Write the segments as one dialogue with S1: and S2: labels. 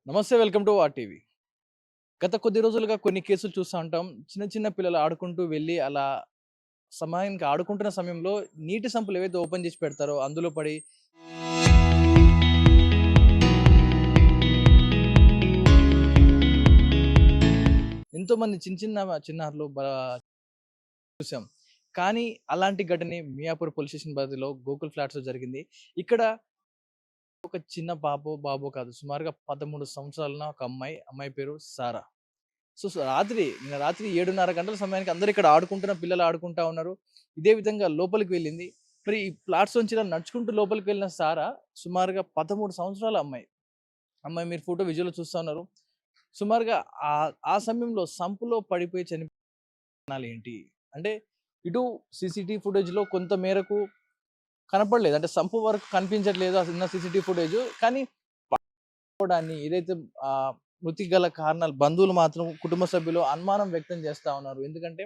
S1: నమస్తే. Welcome to TV. గత కొద్ది రోజులుగా కొన్ని కేసులు చూస్తా ఉంటాం. చిన్న చిన్న పిల్లలు ఆడుకుంటూ వెళ్ళి అలా సమయానికి ఆడుకుంటున్న సమయంలో నీటి సంపులు ఏవైతే ఓపెన్ చేసి పెడతారో అందులో పడి ఎంతోమంది చిన్నారులు చూసాం. కానీ అలాంటి ఘటనే మియాపూర్ పోలీస్ స్టేషన్ పరిధిలో గోకుల్ ఫ్లాట్స్‌లో జరిగింది. ఇక్కడ ఒక చిన్న బాబో కాదు, సుమారుగా 13 సంవత్సరాలున్న ఒక అమ్మాయి పేరు సారా. నిన్న రాత్రి 7:30 గంటల సమయానికి అందరూ ఇక్కడ ఆడుకుంటున్న పిల్లలు ఆడుకుంటా ఉన్నారు. ఇదే విధంగా లోపలికి వెళ్ళింది. మరి ఈ ఫ్లాట్స్ నుంచి ఇలా నడుచుకుంటూ లోపలికి వెళ్ళిన సారా సుమారుగా 13 సంవత్సరాల అమ్మాయి. మీరు ఫోటో విజువల్‌లో చూస్తా ఉన్నారు. సుమారుగా ఆ సమయంలో సంపులో పడిపోయి చనిపోయినాలేంటి? అంటే ఇటు సీసీటీవీ ఫుటేజ్‌లో కొంత మేరకు కనపడలేదు. అంటే సంపు వరకు కనిపించట్లేదు ఆ చిన్న సీసీటీవీ ఫుటేజు. కానీ పడిపోవడాన్ని ఏదైతే మృతికి గల కారణాలు బంధువులు మాత్రం కుటుంబ సభ్యులు అనుమానం వ్యక్తం చేస్తా ఉన్నారు. ఎందుకంటే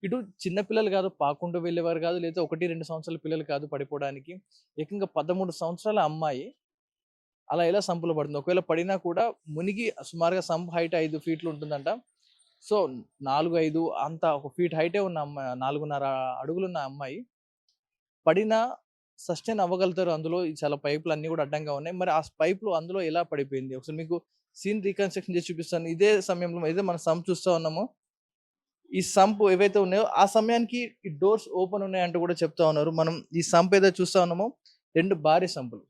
S1: ఇటు చిన్న పిల్లలు కాదు, పాక్కుంటూ వెళ్ళేవారు కాదు, లేదా 1, 2 సంవత్సరాల పిల్లలు కాదు పడిపోవడానికి. ఏకంగా 13 సంవత్సరాల అమ్మాయి అలా ఎలా సంపులో పడుతుంది? ఒకవేళ పడినా కూడా మునిగి సుమారుగా సంప్ హైట్ 5 ఫీట్లు ఉంటుందంట. సో 4, 5 అంత ఒక ఫీట్ హైటే ఉన్న అమ్మాయి, 4.5 అడుగులున్న అమ్మాయి పడినా సస్టైన్ అవ్వగలుగుతారు. అందులో చాలా పైపులు అన్నీ కూడా అడ్డంగా ఉన్నాయి. మరి ఆ పైపులు అందులో ఎలా పడిపోయింది? ఒకసారి మీకు సీన్ రీకన్‌స్ట్రక్షన్ చేసి చూపిస్తాను. ఇదే సమయంలో ఏదైతే మనం సంప్ చూస్తా ఉన్నామో, ఈ సంప్ ఏవైతే ఉన్నాయో ఆ సమయానికి ఈ డోర్స్ ఓపెన్ ఉన్నాయంటూ కూడా చెప్తా ఉన్నారు. మనం ఈ సంప్ ఏదైతే చూస్తా ఉన్నామో 2 భారీ సంపులు.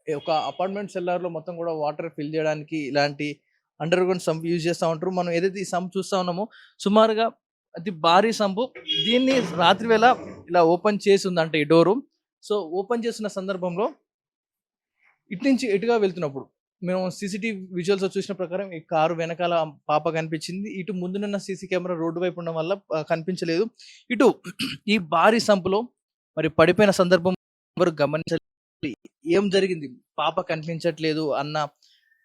S1: ఒక అపార్ట్మెంట్ సెల్లార్‌లో మొత్తం కూడా వాటర్ ఫిల్ చేయడానికి ఇలాంటి అండర్ గ్రౌండ్ సంప్ యూజ్ చేస్తా ఉంటారు. మనం ఏదైతే ఈ సంప్ చూస్తా ఉన్నామో సుమారుగా అతి భారీ సంపు. దీన్ని రాత్రి వేళ ఇలా ఓపెన్ చేసి ఉందంట ఈ డోరు. సో ఓపెన్ చేస్తున్న సందర్భంలో ఇటు నుంచి ఎటుగా వెళ్తున్నప్పుడు మేము సీసీటీవీ విజువల్స్‌లో చూసిన ప్రకారం ఈ కారు వెనకాల పాప కనిపించింది. ఇటు ముందునున్న సీసీ కెమెరా రోడ్డు వైపు ఉండడం వల్ల కనిపించలేదు. ఇటు ఈ భారీ సంపులో మరి పడిపోయిన సందర్భం ఎవరు గమనించలేదు. ఏం జరిగింది? పాప కనిపించట్లేదు అన్న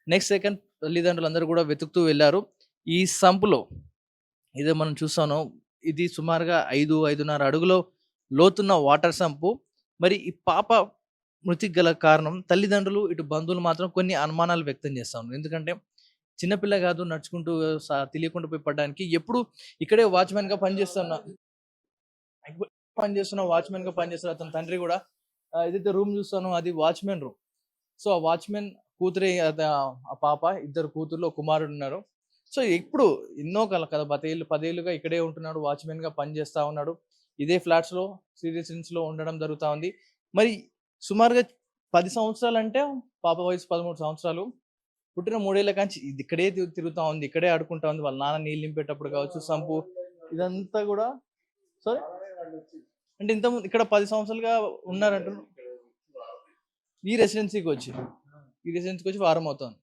S1: నెక్స్ట్ సెకండ్ తల్లిదండ్రులందరూ కూడా వెతుకుతూ వెళ్లారు. ఈ సంపులో ఏదో మనం చూస్తానో ఇది సుమారుగా 5.5 అడుగుల లోతున్న వాటర్ సంపు. మరి ఈ పాప మృతికి గల కారణం తల్లిదండ్రులు, ఇటు బంధువులు మాత్రం కొన్ని అనుమానాలు వ్యక్తం చేస్తా ఉన్నారు. ఎందుకంటే చిన్నపిల్ల కాదు, నడుచుకుంటూ తెలియకుండా పోయి పడడానికి. ఎప్పుడు ఇక్కడే వాచ్‌మెన్‌గా పనిచేస్తున్న అతని తండ్రి కూడా ఏదైతే రూమ్ చూస్తానో అది వాచ్‌మెన్ రూమ్. సో ఆ వాచ్‌మెన్ కూతురే ఆ పాప. ఇద్దరు కూతుర్లు, ఒక కుమారుడు ఉన్నారు. సో ఎప్పుడు ఎన్నో కదా 10 ఏళ్లుగా ఇక్కడే ఉంటున్నాడు. వాచ్‌మెన్‌గా పనిచేస్తా ఉన్నాడు. ఇదే ఫ్లాట్స్‌లో రెసిడెన్స్‌లో ఉండడం జరుగుతా ఉంది. మరి సుమారుగా 10 సంవత్సరాలంటే పాప వయసు 13 సంవత్సరాలు. పుట్టిన 3 ఏళ్ల కాంచి ఇది ఇక్కడే తిరుగుతా ఉంది. ఇక్కడే ఆడుకుంటా ఉంది. వాళ్ళ నాన్న నీళ్ళు నింపేటప్పుడు కావచ్చు, సంపు ఇదంతా కూడా సారీ అంటే ఇంతకుముందు ఇక్కడ 10 సంవత్సరాలుగా ఉన్నారంటున్నారు. ఈ రెసిడెన్సీకి వచ్చి వారం అవుతుంది.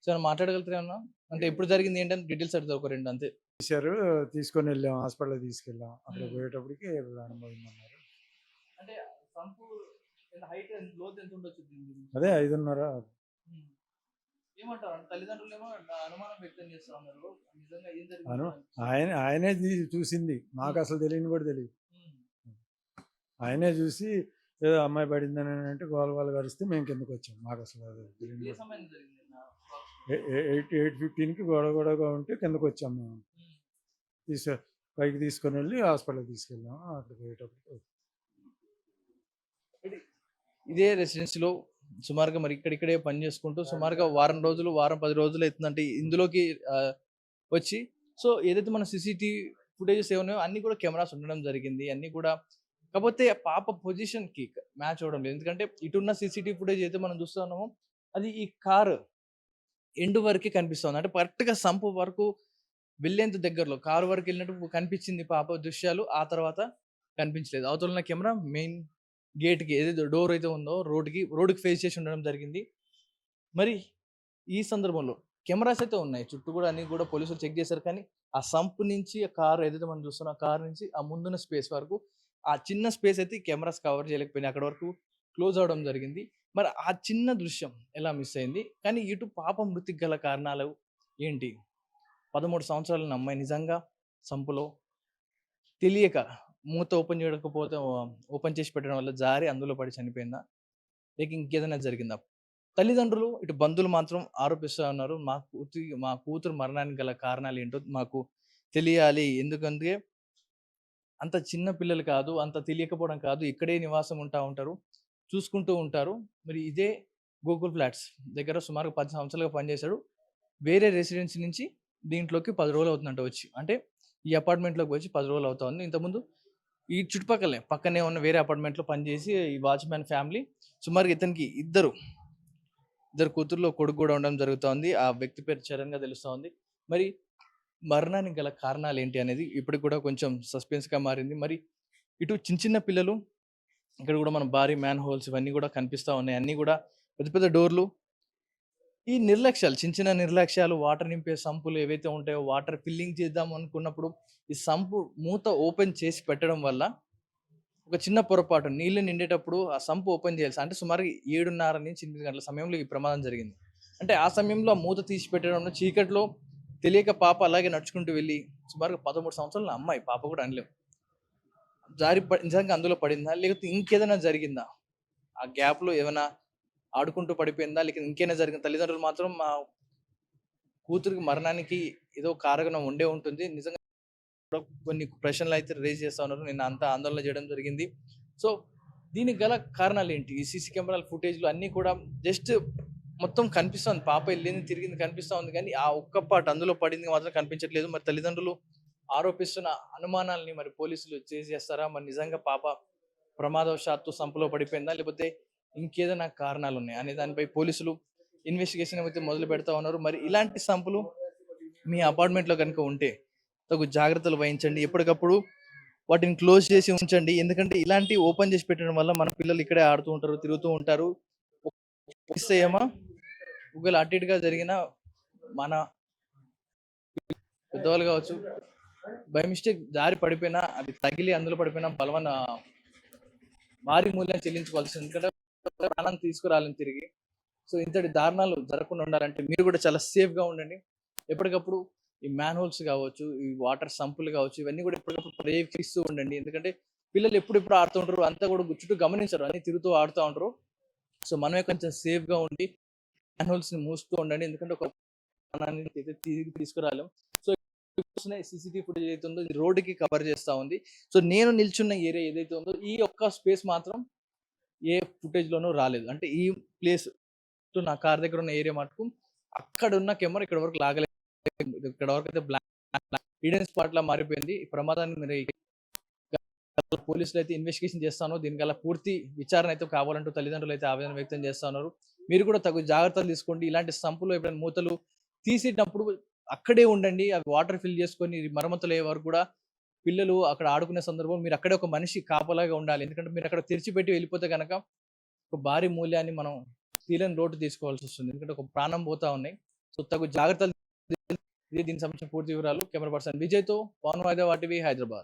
S1: సో ఏమన్నా మాట్లాడగలుగుతారా ఏమన్నా? అంటే ఎప్పుడు జరిగింది ఏంటని డీటెయిల్స్ అడుగుతా ఒక 2 అంతే.
S2: తీశారు. తీసుకొనెళ్ళాం. హాస్పిటల్‌కి తీసుకెళ్ళాం. అక్కడికి పోయేటప్పటికి ప్రాణం పోయిందన్నారు.
S1: అంటే సంపు హైట్ లోతు ఎంత ఉండొచ్చు దీని?
S2: అదే 5:30.
S1: హ్మ్. ఏమంటారు? తల్లిదండ్రులేమో అనుమానం వ్యక్తం చేస్తా ఉన్నారు. నిజంగా ఏం
S2: అను
S1: జరిగింది?
S2: ఆయనే చూసింది. మాకసలు తెలియని కూడా తెలీదు.
S1: హ్మ్.
S2: ఆయనే చూసి ఏదో అమ్మాయి పడిందని అంటే గోల అరిస్తే మేము కిందకొచ్చాం. మాకసలు అది తెలియని
S1: ఏ
S2: కూడా
S1: సమయం జరిగింది?
S2: 8:15కి గొడవగా ఉంటే కిందకొచ్చాం మేము.
S1: హ్మ్.
S2: తీసా పైకి తీసుకొనెళ్ళి హాస్పిటల్‌కి తీసుకెళ్ళాం. అక్కడికి పోయేటప్పటికి
S1: ఇదే రెసిడెన్సీలో సుమారుగా మరి ఇక్కడిక్కడే పని చేసుకుంటూ సుమారుగా వారం 10 రోజులు అవుతుందంటే ఇందులోకి వచ్చి సో ఏదైతే మన సీసీటీవీ ఫుటేజెస్ ఏమున్నాయో అన్ని కూడా కెమెరాస్ ఉండడం జరిగింది. అన్నీ కూడా కాకపోతే పాప పొజిషన్‌కి మ్యాచ్ అవ్వడం లేదు. ఎందుకంటే ఇటున్న సీసీటీవీ ఫుటేజ్ అయితే మనం చూస్తున్నామో అది ఈ కారు ఎండ్ వరకే కనిపిస్తుంది. అంటే కరెక్ట్‌గా సంపు వరకు వెళ్ళేంత దగ్గరలో కారు వరకు వెళ్ళినట్టు కనిపించింది పాప దృశ్యాలు. ఆ తర్వాత కనిపించలేదు. అవతల ఉన్న కెమెరా మెయిన్ గేట్‌కి ఏదైతే డోర్ అయితే ఉందో రోడ్‌కి ఫేస్ చేసి ఉండడం జరిగింది. మరి ఈ సందర్భంలో కెమెరాస్ అయితే ఉన్నాయి. చుట్టూ కూడా అన్ని కూడా పోలీసులు చెక్ చేశారు. కానీ ఆ సంప్ నుంచి ఆ కార్ ఏదైతే మనం చూస్తున్నాం, ఆ కార్ నుంచి ఆ ముందున్న స్పేస్ వరకు ఆ చిన్న స్పేస్ అయితే ఈ కెమెరాస్ కవర్ చేయలేకపోయినాయి. అక్కడి వరకు క్లోజ్ అవ్వడం జరిగింది. మరి ఆ చిన్న దృశ్యం ఎలా మిస్ అయింది? కానీ ఇటు పాప మృతికి గల కారణాలు ఏంటి? 13 సంవత్సరాలున్న అమ్మాయి నిజంగా సంపులో తెలియక మూత ఓపెన్ చేయకపోతే ఓపెన్ చేసి పెట్టడం వల్ల జారి అందులో పడి చనిపోయిందా? లేక ఇంకేదైనా జరిగిందా? తల్లిదండ్రులు, ఇటు బంధువులు మాత్రం ఆరోపిస్తా ఉన్నారు. మా కూతురు మరణానికి గల కారణాలేంటో మాకు తెలియాలి. ఎందుకంటే అంత చిన్న పిల్లలు కాదు. అంత తెలియకపోవడం కాదు. ఇక్కడే నివాసం ఉంటారు. చూసుకుంటూ ఉంటారు. మరి ఇదే గోకుల్ ఫ్లాట్స్ దగ్గర సుమారుగా 10 సంవత్సరాలుగా పనిచేశాడు. వేరే రెసిడెన్సీ నుంచి దీంట్లోకి 10 రోజులు అవుతుందంట వచ్చి. అంటే ఈ అపార్ట్‌మెంట్‌లోకి వచ్చి 10 రోజులు అవుతా ఉంది. ఇంతకుముందు ఈ చుట్టుపక్కలనే పక్కనే ఉన్న వేరే అపార్ట్‌మెంట్‌లో పనిచేసి ఈ వాచ్‌మ్యాన్ ఫ్యామిలీ సుమారుగా ఇతనికి ఇద్దరు కూతుర్లు, ఒక కొడుకు గూడా ఉండడం జరుగుతోంది. ఆ వ్యక్తి పేరు చరణ్‌గా తెలుస్తోంది. మరి మరణానికి గల కారణాలేంటి అనేది ఇప్పటికి కూడా కొంచెం సస్పెన్స్‌గా మారింది. మరి ఇటు చిన్న చిన్న పిల్లలు, ఇక్కడ గూడా మనం భారీ మ్యాన్ హోల్స్ ఇవన్నీ గూడా కనిపిస్తా ఉన్నాయి. అన్నీ గూడా పెద్ద పెద్ద డోర్‌లు. ఈ నిర్లక్ష్యాలు, చిన్న చిన్న నిర్లక్ష్యాలు, వాటర్ నింపే సంపులు ఏవైతే ఉంటాయో, వాటర్ ఫిల్లింగ్ చేద్దాం అనుకున్నప్పుడు ఈ సంపు మూత ఓపెన్ చేసి పెట్టడం వల్ల ఒక చిన్న పొరపాటు నీళ్లు నిండేటప్పుడు ఆ సంప్ ఓపెన్ చేయాల్సి అంటే సుమారుగా 7:30-8 గంటల సమయంలో ఈ ప్రమాదం జరిగింది. అంటే ఆ సమయంలో ఆ మూత తీసి పెట్టడంలో చీకట్లో తెలియక పాప అలాగే నడుచుకుంటూ వెళ్ళి సుమారుగా 13 సంవత్సరాల అమ్మాయి, పాప కూడా అనలేం. నిజంగా అందులో పడిందా? లేకపోతే ఇంకేదైనా జరిగిందా? ఆ గ్యాప్‌లో ఏమైనా ఆడుకుంటూ పడిపోయిందా? లేక ఇంకేమైనా జరిగిందా? తల్లిదండ్రులు మాత్రం మా కూతురికి మరణానికి ఏదో కారణం ఉండే ఉంటుంది. నిజంగా కొన్ని ప్రశ్నలైతే రైజ్ చేస్తా ఉన్నారు. నేను అంతా ఆందోళన చేయడం జరిగింది. సో, దీనికి గల కారణాలేంటి? ఈ సీసీ కెమెరాల ఫుటేజ్‌లు అన్నీ కూడా జస్ట్ మొత్తం కనిపిస్తోంది. పాప ఎళ్ళింది, తిరిగింది కనిపిస్తా ఉంది గానీ, ఆ ఒక్క పార్ట్ అందులో పడింది మాత్రం కనిపించట్లేదు. మరి తల్లిదండ్రులు ఆరోపిస్తున్న అనుమానాల్ని మరి పోలీసులు చేసేస్తారా? మరి నిజంగా పాప ప్రమాదవశాత్తు సంపులో పడిపోయిందా? లేకపోతే ఇంకేదైనా కారణాలున్నాయా? అనే దానిపై పోలీసులు ఇన్వెస్టిగేషన్ అయితే మొదలు పెడతా ఉన్నారు. మరి ఇలాంటి సంపులు మీ అపార్ట్‌మెంట్‌లో గనుక ఉంటే తగు జాగ్రత్తలు వహించండి. ఎప్పటికప్పుడు వాటిని క్లోజ్ చేసి ఉంచండి. ఎందుకంటే ఇలాంటివి ఓపెన్ చేసి పెట్టడం వల్ల మన పిల్లలు ఇక్కడే ఆడుతూ ఉంటారు, తిరుగుతూ ఉంటారు. మిస్ అయ్యామా ఒకవేళ అటు ఇటుగా జరిగినా మన పెద్దవాళ్ళు కావచ్చు, బై మిస్టేక్ జారి పడిపోయినా, అది తగిలి అందులో పడిపోయినా భారీ మూల్యం చెల్లించుకోవాల్సింది. ఎందుకంటే ప్రాణం తీసుకురాలేం తిరిగి. సో, ఇంతటి దారుణాలు జరగకుండా ఉండాలంటే మీరు కూడా చాలా సేఫ్‌గా ఉండండి. ఎప్పటికప్పుడు ఈ మ్యాన్ హోల్స్ కావచ్చు, ఈ వాటర్ సంపులు కావచ్చు, ఇవన్నీ కూడా ఎప్పటికప్పుడు పర్యవేక్షిస్తూ ఉండండి. ఎందుకంటే పిల్లలు ఎప్పుడెప్పుడు ఆడుతూ ఉంటారు. అంతా కూడా చుట్టూ గమనించరు. అన్నీ తిరుగుతూ ఆడుతా ఉంటారు. సో, మనమే కొంచెం సేఫ్‌గా ఉండి మ్యాన్ హోల్స్‌ని మూస్తూ ఉండండి. ఎందుకంటే ఒక ప్రాణాన్ని అయితే తిరిగి తీసుకురాలేం. సో, సీసీటీవీ ఫుటేజ్ ఏదైతే ఉందో ఇది రోడ్డుకి కవర్ చేస్తా ఉంది. సో, నేను నిల్చున్న ఏరియా ఏదైతే ఉందో ఈ ఒక్క స్పేస్ మాత్రం ఏ ఫుటేజ్‌లోనూ రాలేదు. అంటే ఈ ప్లేస్ నా కార్ దగ్గర ఉన్న ఏరియా మటుకు అక్కడున్న కెమెరా ఇక్కడి వరకు లాగలేదు. ఇక్కడ వరకైతే హిడెన్ స్పాట్‌లా మారిపోయింది. ఈ ప్రమాదాన్ని మరి పోలీసులైతే ఇన్వెస్టిగేషన్ చేస్తాను. దీనికల్లా పూర్తి విచారణ అయితే కావాలంటూ తల్లిదండ్రులైతే ఆవేదన వ్యక్తం చేస్తా ఉన్నారు. మీరు కూడా తగు జాగ్రత్తలు తీసుకోండి. ఇలాంటి సంపులో ఎప్పుడైనా మూతలు తీసేటప్పుడు అక్కడే ఉండండి. అవి వాటర్ ఫిల్ చేసుకొని మరమ్మతులయ్యే వరకు కూడా పిల్లలు అక్కడ ఆడుకునే సందర్భం మీరు అక్కడే ఒక మనిషి కాపలాగా ఉండాలి. ఎందుకంటే మీరు అక్కడ తెరిచిపెట్టి వెళ్ళిపోతే గనక ఒక భారీ మూల్యాన్ని మనం తీయలేని లోటు తీసుకోవాల్సొస్తుంది. ఎందుకంటే ఒక ప్రాణం పోతా ఉన్నాయి. సో, తగు జాగ్రత్తలు ఇది దీనికి సంబంధించిన పూర్తి వివరాలు కెమెరా పర్సన్ విజయ్‌తో పవన్ వాయిదా వాటివి హైదరాబాద్.